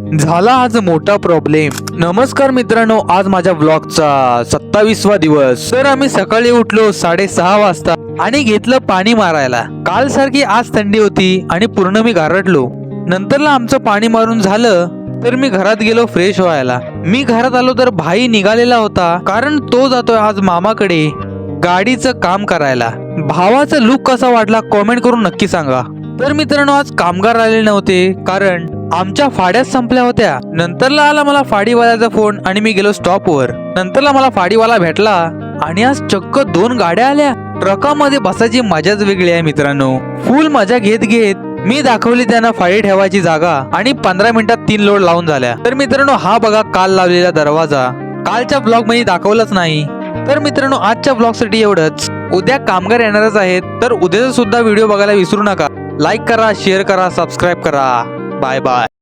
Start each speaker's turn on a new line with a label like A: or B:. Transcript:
A: झाला आज मोठा प्रॉब्लेम। नमस्कार मित्रांनो, आज माझ्या व्लॉगचा 27वा दिवस। तर आम्ही सकाळी उठलो 6:30 वाजता आणि घेतलं पाणी मारायला। काल सारखी आज थंडी होती आणि पूर्ण मी गारटलो। नंतरला आमचं पाणी मारून झालं तर मी घरात गेलो फ्रेश व्हायला। मी घरात आलो तर भाई निघालेला होता, कारण तो जातोय आज मामाकडे गाडीचं काम करायला। भावाचा लुक कसा वाटला कमेंट करून नक्की सांगा। तर मित्रांनो, आज कामगार आले नव्हते कारण आमच्या फाड्याच संपल्या होत्या। नंतरला आला मला फाडीवाल्याचा फोन आणि मी गेलो स्टॉपवर। नंतरला मला फाडीवाला भेटला आणि आज चक्क 2 गाड्या आल्या। ट्रकामध्ये बसायची मजाच वेगळी आहे मित्रांनो। फुल मजा घेत घेत मी दाखवली त्यांना फाडी ठेवायची जागा आणि 15 मिनिटात 3 लोड लावून झाल्या। तर मित्रांनो, हा बघा काल लावलेला दरवाजा, कालच्या ब्लॉग मध्ये दाखवलाच नाही। तर मित्रांनो, आजच्या ब्लॉग साठी एवढंच। उद्या कामगार येणारच आहेत, तर उद्याचा सुद्धा व्हिडिओ बघायला विसरू नका। लाईक करा, शेअर करा, सबस्क्राईब करा। Bye bye.